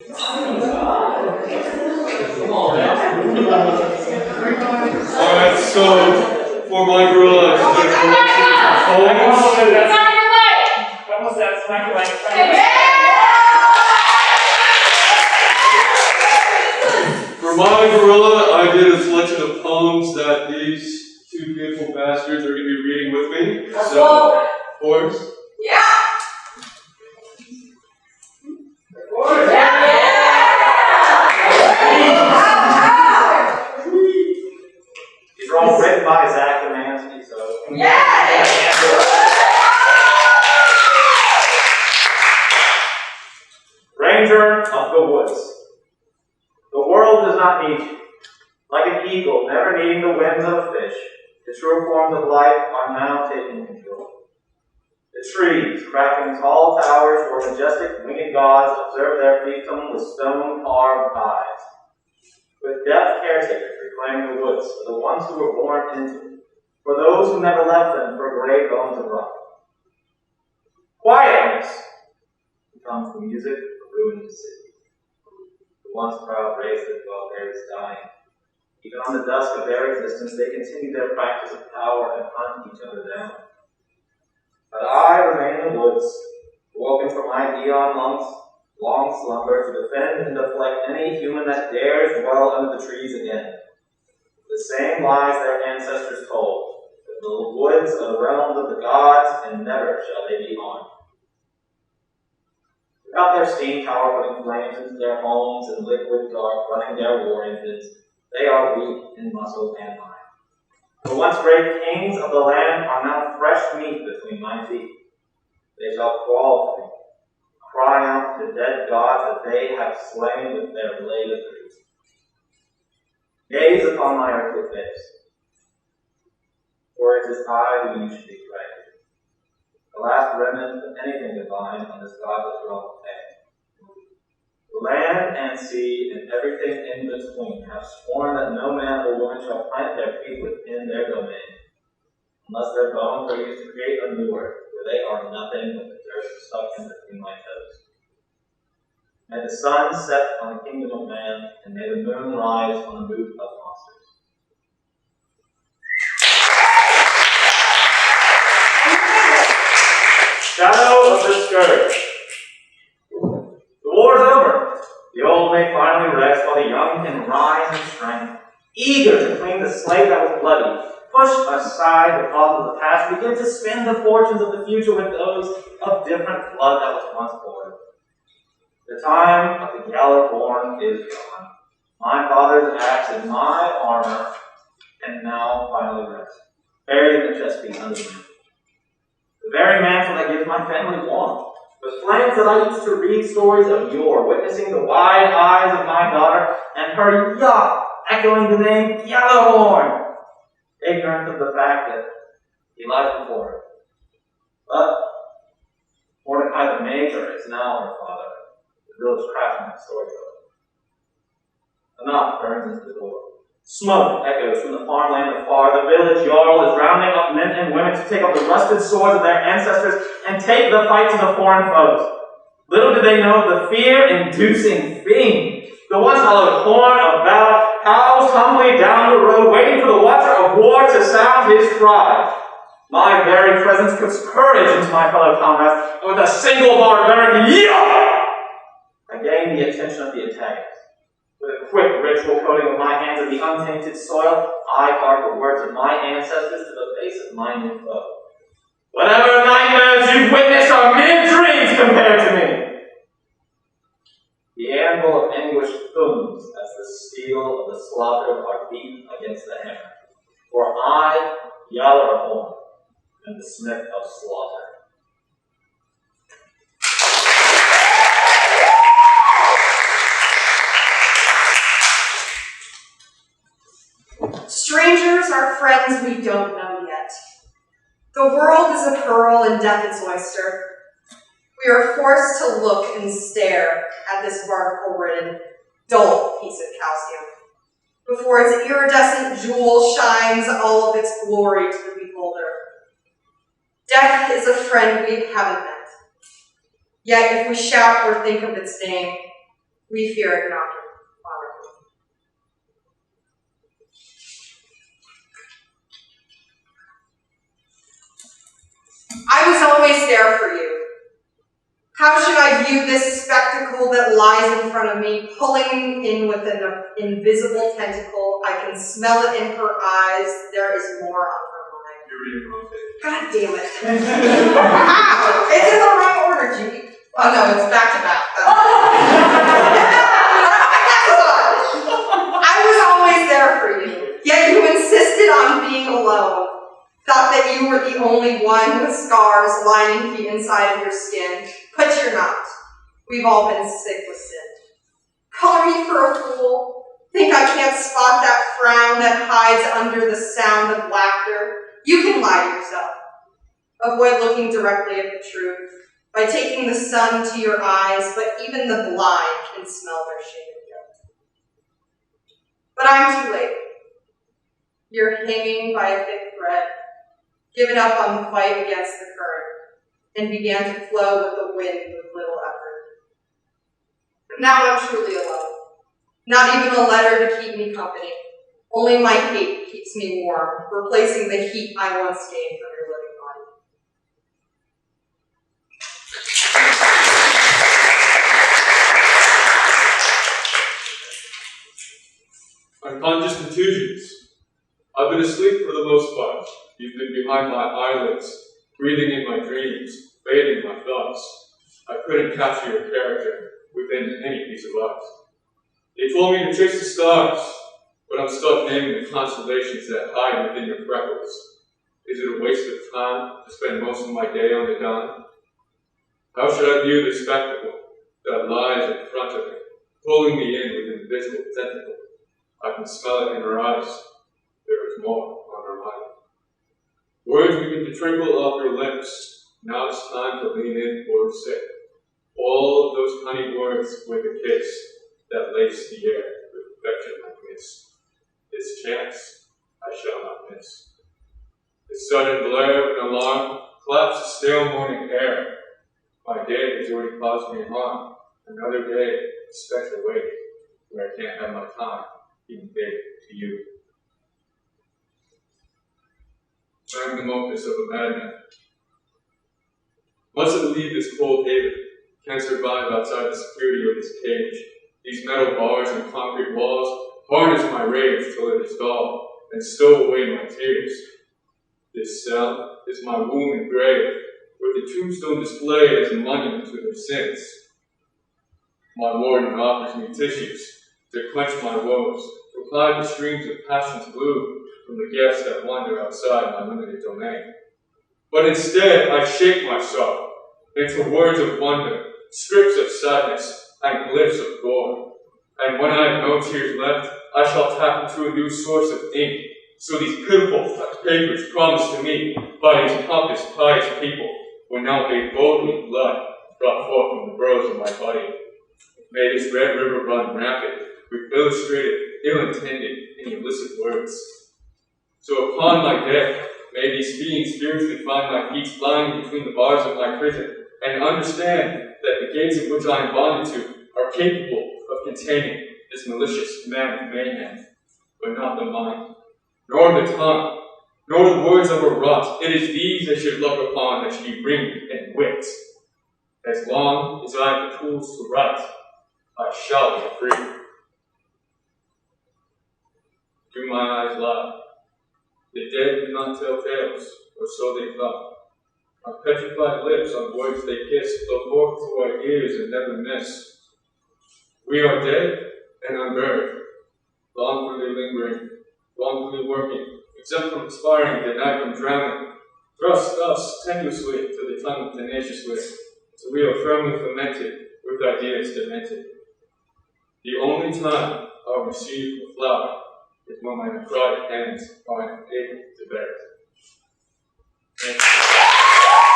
Alright, so for my gorilla, I did a collection of poems. For my gorilla, I did a selection of poems that these two beautiful bastards are going to be reading with me. So, Forrest? Yeah! These are all written by Zach Domanski, so. Yeah! Ranger of the woods. The world does not need you. Like an eagle, never needing the wings of a fish, the true forms of life are now taking control. The trees, cracking tall towers where majestic winged gods observe their fiefdom with stone-carved eyes. With deaf caretakers reclaiming the woods for the ones who were born into it, for those who never left them for gray bones of rock. Quietness becomes the music of ruined cities. The once proud race that dwelt there is dying. Even on the dusk of their existence, they continue their practice of power and hunt each other down. But I remain in the woods, woken from my long slumber to defend and deflect any human that dares dwell under the trees again. The same lies their ancestors told, that the woods are the realms of the gods, and never shall they be harmed. Without their steam tower putting flames into their homes and liquid dark running their war engines, they are weak in muscle and mind. The once great kings of the land are now fresh meat between my feet. They shall crawl for me, cry out to the dead gods that they have slain with their blade of trees. Gaze upon my earthly face, for it is I who you should be praying. The last remnant of anything divine on this godless realm of pain. Land and sea and everything in between have sworn that no man or woman shall plant their feet within their domain, unless their bones are used to create a new earth, where they are nothing but the dirt stuck in between my toes. May the sun set on the kingdom of man, and may the moon rise on the moot of monsters. Shadow of the Scourge. The war's over. The old may finally rest, while the young can rise in strength, eager to claim the slave that was bloody, push aside the problems of the past, begin to spin the fortunes of the future with those of different blood that was once born. The time of the Gallar-born is gone. My father's axe in my armor can now finally rest, buried in the chest piece under the mantle. The very mantle that gives my family warmth. The flames that I used to read stories of yore, witnessing the wide eyes of my daughter and her yacht echoing the name Yellowhorn, ignorant of the fact that he lies before her. But Mordecai the Maker is now her father, the village craftsman and storyteller. A knock burns into the door. Smoke echoes from the farmland afar. The village jarl is rounding up men and women to take up the rusted swords of their ancestors and take the fight to the foreign foes. Little do they know the fear-inducing fiend, the once hallowed horn of battle, howls humbly down the road, waiting for the watcher of war to sound his cry. My very presence puts courage into my fellow comrades, and with a single barbaric yell, I gain the attention of the antagonist. With a quick ritual coating of my hands of the untainted soil, I carve the words of my ancestors to the face of my new foe. Whatever nightmares you've witnessed are mere dreams compared to me. The anvil of anguish booms as the steel of the slaughtered are beaten against the hammer. For I, Yallarhorn, am the smith of slaughter. Strangers are friends we don't know yet. The world is a pearl and death its oyster. We are forced to look and stare at this barnacle-ridden, dull piece of calcium before its iridescent jewel shines all of its glory to the beholder. Death is a friend we haven't met. Yet if we shout or think of its name, We fear it not, Father. I was always there for you. How should I view this spectacle that lies in front of me, pulling in with an invisible tentacle? I can smell it in her eyes. There is more on her mind. You're reading wrong page. God damn it. Wow. It's in the wrong order, Judy. Oh no, it's back to back. I was always there for you, yet you insisted on being alone. Thought that you were the only one with scars lining the inside of your skin, but you're not. We've all been sick with sin. Call me for a fool. Think I can't spot that frown that hides under the sound of laughter? You can lie to yourself. Avoid looking directly at the truth by taking the sun to your eyes, but even the blind can smell their shame of guilt. But I'm too late. You're hanging by a thick thread, given up on the fight against the current, and began to flow with the wind with little effort. Now I'm truly alone. Not even a letter to keep me company. Only my hate keeps me warm, replacing the heat I once gained from your living body. Unconscious contusions. I've been asleep for the most part. You've been behind my eyelids, breathing in my dreams, bathing my thoughts. I couldn't capture your character within any piece of art. They told me to chase the stars, but I'm stuck naming the constellations that hide within your freckles. Is it a waste of time to spend most of my day on the dime? How should I view the spectacle that lies in front of me, pulling me in with an invisible tentacle? I can smell it in her eyes. There is more on her mind. Words begin to trickle off your lips. Now it's time to lean in or sit. All of those honey words with a kiss that lace the air with affection like this. This chance I shall not miss. The sudden blare of an alarm claps the stale morning air. My day has already caused me harm. Another day spent away where I can't have my time being paid to you. Magnum opus of a madman. Mustn't leave this cold haven. Can't survive outside the security of this cage. These metal bars and concrete walls harness my rage till it is dull and stow away my tears. This cell is my womb and grave, with the tombstone displayed as a monument to their sins. My warden offers me tissues to quench my woes, to apply the streams of passion's blue from the guests that wander outside my limited domain. But instead, I shape myself into words of wonder, scripts of sadness, and glyphs of gore. And when I have no tears left, I shall tap into a new source of ink, so these pitiful papers promised to me by these pompous, pious people will now bathe boldly in blood brought forth from the burrows of my body. May this red river run rampant with illustrated, ill-intended, and illicit words. So upon my death, may these fiends spiritually find my feet lying between the bars of my prison, and understand that the gates in which I am bonded to are capable of containing this malicious man of mayhem, but not the mind, nor the tongue, nor the words of a rot. It is these they should look upon that should be ring and wit. As long as I have the tools to write, I shall be free. Do my eyes lie? The dead do not tell tales, or so they thought. My petrified lips on words they kiss flow forth to our ears and never miss. We are dead and unburied, longfully lingering, wrongfully working, exempt from expiring, denied from drowning. Thrust us tenuously to the tongue tenaciously, till we are firmly fermented with ideas demented. The only time I'll receive a flower is when my necrotic hands are unable to bear it. Thank you.